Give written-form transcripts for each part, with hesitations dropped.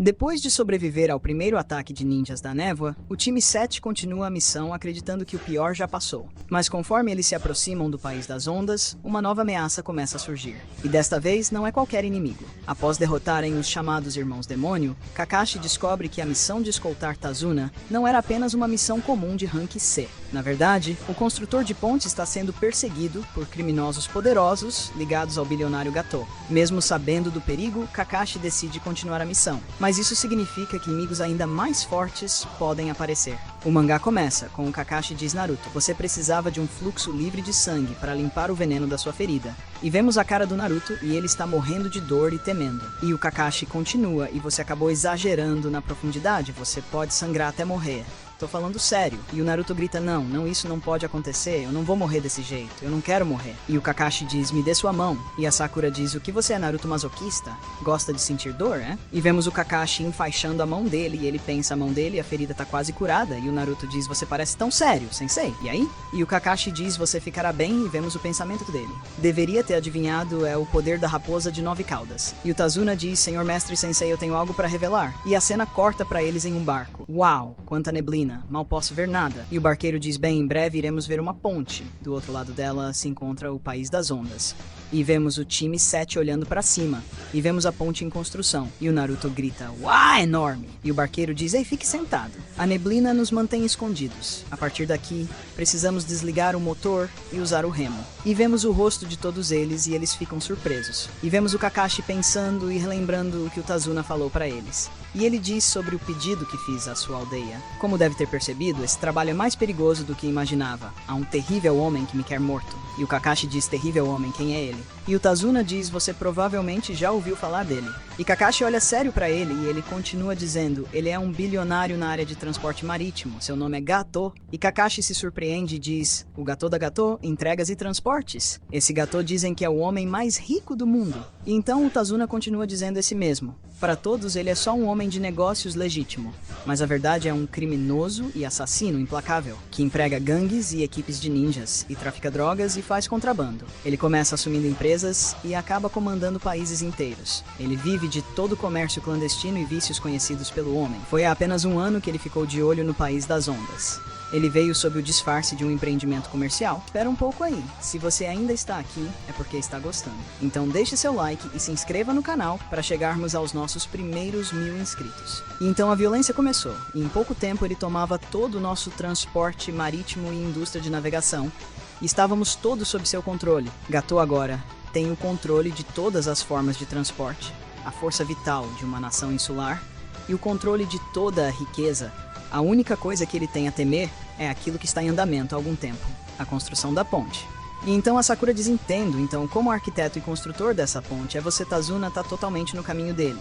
Depois de sobreviver ao primeiro ataque de ninjas da névoa, o time 7 continua a missão acreditando que o pior já passou. Mas conforme eles se aproximam do País das Ondas, uma nova ameaça começa a surgir. E desta vez não é qualquer inimigo. Após derrotarem os chamados Irmãos Demônio, Kakashi descobre que a missão de escoltar Tazuna não era apenas uma missão comum de rank C. Na verdade, o construtor de ponte está sendo perseguido por criminosos poderosos ligados ao bilionário Gato. Mesmo sabendo do perigo, Kakashi decide continuar a missão. Mas isso significa que inimigos ainda mais fortes podem aparecer. O mangá começa com o Kakashi diz Naruto: você precisava de um fluxo livre de sangue para limpar o veneno da sua ferida. E vemos a cara do Naruto e ele está morrendo de dor e temendo. E o Kakashi continua: e você acabou exagerando na profundidade, você pode sangrar até morrer. Tô falando sério. E o Naruto grita: não, isso não pode acontecer, eu não vou morrer desse jeito, eu não quero morrer. E o Kakashi diz: me dê sua mão. E a Sakura diz: o que você é, Naruto masoquista? Gosta de sentir dor, é? E vemos o Kakashi enfaixando a mão dele, e ele pensa: a mão dele, a ferida tá quase curada. E o Naruto diz: você parece tão sério, sensei. E aí? E o Kakashi diz: você ficará bem, e vemos o pensamento dele. Deveria ter adivinhado, é o poder da raposa de 9 caudas. E o Tazuna diz: senhor mestre sensei, eu tenho algo para revelar. E a cena corta para eles em um barco. Uau, quanta neblina. Mal posso ver nada. E o barqueiro diz: bem, em breve iremos ver uma ponte. Do outro lado dela se encontra o País das Ondas. E vemos o time 7 olhando para cima. E vemos a ponte em construção. E o Naruto grita: uau, enorme! E o barqueiro diz: ei, fique sentado. A neblina nos mantém escondidos. A partir daqui, precisamos desligar o motor e usar o remo. E vemos o rosto de todos eles e eles ficam surpresos. E vemos o Kakashi pensando e relembrando o que o Tazuna falou para eles. E ele diz sobre o pedido que fiz à sua aldeia. Como deve ter percebido, esse trabalho é mais perigoso do que imaginava. Há um terrível homem que me quer morto. E o Kakashi diz: terrível homem, quem é ele? E o Tazuna diz: você provavelmente já ouviu falar dele. E Kakashi olha sério pra ele e ele continua dizendo: ele é um bilionário na área de transporte marítimo, seu nome é Gato. E Kakashi se surpreende e diz: o Gato da Gato, entregas e transportes. Esse Gato dizem que é o homem mais rico do mundo. E então o Tazuna continua dizendo esse mesmo: para todos ele é só um homem de negócios legítimo, mas a verdade é um criminoso e assassino implacável, que emprega gangues e equipes de ninjas, e trafica drogas e faz contrabando. Ele começa assumindo empresas e acaba comandando países inteiros. Ele vive de todo o comércio clandestino e vícios conhecidos pelo homem. Foi há apenas um ano que ele ficou de olho no País das Ondas. Ele veio sob o disfarce de um empreendimento comercial. Espera um pouco aí. Se você ainda está aqui, é porque está gostando. Então deixe seu like e se inscreva no canal para chegarmos aos nossos primeiros 1000 inscritos. E então a violência começou. E em pouco tempo ele tomava todo o nosso transporte marítimo e indústria de navegação. E estávamos todos sob seu controle. Gato agora tem o controle de todas as formas de transporte, a força vital de uma nação insular e o controle de toda a riqueza. A única coisa que ele tem a temer é aquilo que está em andamento há algum tempo, a construção da ponte. E então a Sakura diz: entendo, então como arquiteto e construtor dessa ponte, você Tazuna tá totalmente no caminho dele.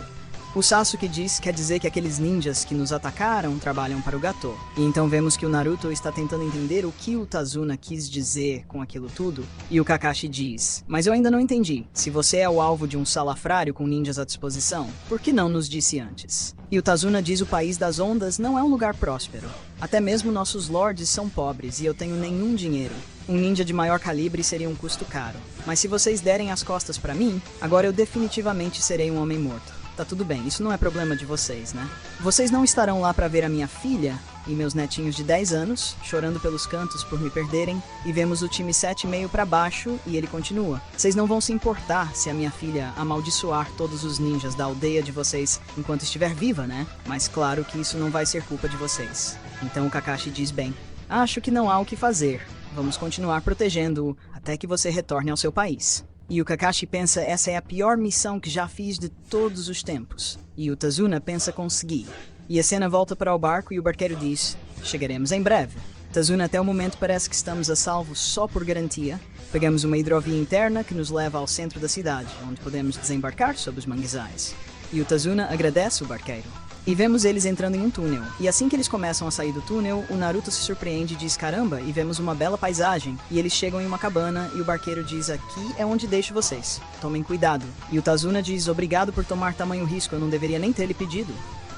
O Sasuke diz: quer dizer que aqueles ninjas que nos atacaram trabalham para o Gato. E então vemos que o Naruto está tentando entender o que o Tazuna quis dizer com aquilo tudo. E o Kakashi diz: mas eu ainda não entendi. Se você é o alvo de um salafrário com ninjas à disposição, por que não nos disse antes? E o Tazuna diz: o País das Ondas não é um lugar próspero. Até mesmo nossos lords são pobres e eu tenho nenhum dinheiro. Um ninja de maior calibre seria um custo caro. Mas se vocês derem as costas para mim, agora eu definitivamente serei um homem morto. Tá tudo bem, isso não é problema de vocês, né? Vocês não estarão lá para ver a minha filha e meus netinhos de 10 anos chorando pelos cantos por me perderem, e vemos o time 7 meio para baixo e ele continua: vocês não vão se importar se a minha filha amaldiçoar todos os ninjas da aldeia de vocês enquanto estiver viva, né? Mas claro que isso não vai ser culpa de vocês. Então o Kakashi diz: bem, acho que não há o que fazer. Vamos continuar protegendo-o até que você retorne ao seu país. E o Kakashi pensa: essa é a pior missão que já fiz de todos os tempos. E o Tazuna pensa conseguir. E a cena volta para o barco e o barqueiro diz: chegaremos em breve. Tazuna, até o momento parece que estamos a salvo só por garantia. Pegamos uma hidrovia interna que nos leva ao centro da cidade, onde podemos desembarcar sob os manguezais. E o Tazuna agradece o barqueiro. E vemos eles entrando em um túnel. E assim que eles começam a sair do túnel, o Naruto se surpreende e diz: caramba, e vemos uma bela paisagem. E eles chegam em uma cabana e o barqueiro diz: aqui é onde deixo vocês. Tomem cuidado. E o Tazuna diz: obrigado por tomar tamanho risco, eu não deveria nem ter lhe pedido.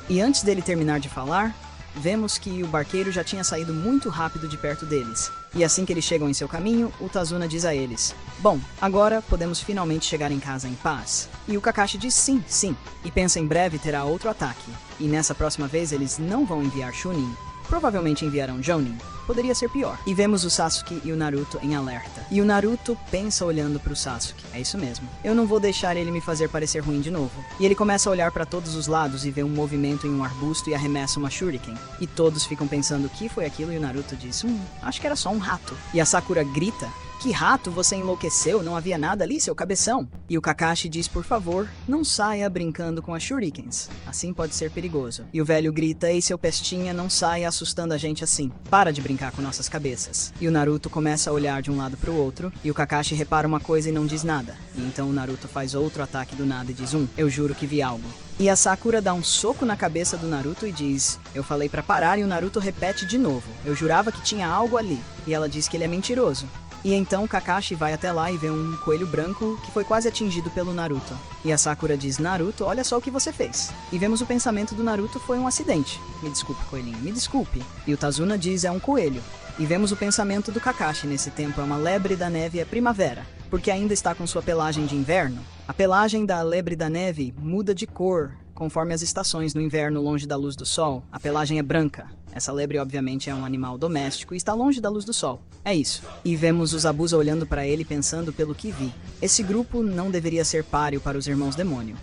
E antes dele terminar de falar, vemos que o barqueiro já tinha saído muito rápido de perto deles. E assim que eles chegam em seu caminho, o Tazuna diz a eles: "Bom, agora podemos finalmente chegar em casa em paz." E o Kakashi diz sim, sim, e pensa em breve terá outro ataque. E nessa próxima vez eles não vão enviar Chunin, provavelmente enviarão Jounin. Poderia ser pior. E vemos o Sasuke e o Naruto em alerta. E o Naruto pensa olhando pro Sasuke. É isso mesmo. Eu não vou deixar ele me fazer parecer ruim de novo. E ele começa a olhar para todos os lados e vê um movimento em um arbusto e arremessa uma shuriken. E todos ficam pensando o que foi aquilo e o Naruto diz: acho que era só um rato. E a Sakura grita: "Que rato, você enlouqueceu? Não havia nada ali, seu cabeção." E o Kakashi diz: "Por favor, não saia brincando com as shurikens. Assim pode ser perigoso." E o velho grita: "Ei, seu pestinha, não saia assustando a gente assim. Para de brincar com nossas cabeças." E o Naruto começa a olhar de um lado pro outro, e o Kakashi repara uma coisa e não diz nada. E então o Naruto faz outro ataque do nada e diz: "Eu juro que vi algo." E a Sakura dá um soco na cabeça do Naruto e diz: "Eu falei pra parar." E o Naruto repete de novo: "Eu jurava que tinha algo ali." E ela diz que ele é mentiroso. E então Kakashi vai até lá e vê um coelho branco que foi quase atingido pelo Naruto. E a Sakura diz: "Naruto, olha só o que você fez." E vemos o pensamento do Naruto foi um acidente. "Me desculpe, coelhinho, me desculpe." E o Tazuna diz: "É um coelho." E vemos o pensamento do Kakashi nesse tempo é uma lebre da neve é primavera, porque ainda está com sua pelagem de inverno. A pelagem da lebre da neve muda de cor conforme as estações. No inverno, longe da luz do sol, a pelagem é branca. Essa lebre obviamente é um animal doméstico e está longe da luz do sol. É isso. E vemos os Zabuza olhando para ele pensando pelo que vi. Esse grupo não deveria ser páreo para os irmãos demônio.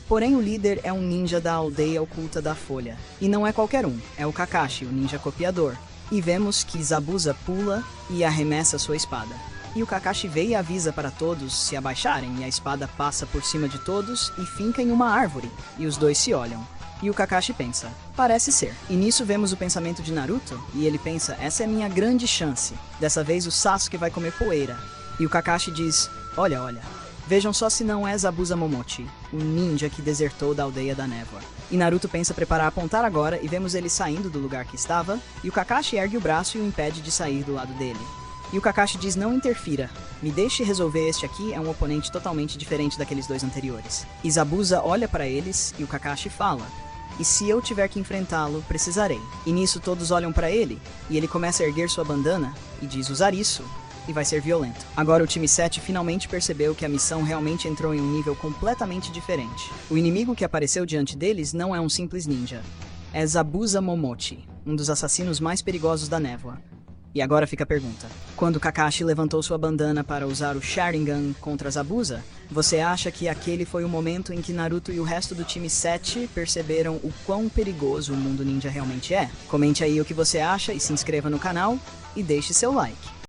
Porém o líder é um ninja da aldeia oculta da Folha. E não é qualquer um, é o Kakashi, o ninja copiador. E vemos que Zabuza pula e arremessa sua espada. E o Kakashi vê e avisa para todos se abaixarem, e a espada passa por cima de todos e finca em uma árvore. E os dois se olham. E o Kakashi pensa: parece ser. E nisso vemos o pensamento de Naruto, e ele pensa: essa é minha grande chance. Dessa vez o Sasuke vai comer poeira. E o Kakashi diz: olha, vejam só se não é Zabuza Momochi, o ninja que desertou da aldeia da névoa. E Naruto pensa preparar apontar agora, e vemos ele saindo do lugar que estava, e o Kakashi ergue o braço e o impede de sair do lado dele. E o Kakashi diz: não interfira, me deixe resolver, este aqui é um oponente totalmente diferente daqueles dois anteriores. E Zabuza olha para eles, e o Kakashi fala: e se eu tiver que enfrentá-lo, precisarei. E nisso todos olham para ele, e ele começa a erguer sua bandana, e diz usar isso, e vai ser violento. Agora o time 7 finalmente percebeu que a missão realmente entrou em um nível completamente diferente. O inimigo que apareceu diante deles não é um simples ninja. É Zabuza Momochi, um dos assassinos mais perigosos da névoa. E agora fica a pergunta: quando Kakashi levantou sua bandana para usar o Sharingan contra Zabuza, você acha que aquele foi o momento em que Naruto e o resto do time 7 perceberam o quão perigoso o mundo ninja realmente é? Comente aí o que você acha e se inscreva no canal e deixe seu like.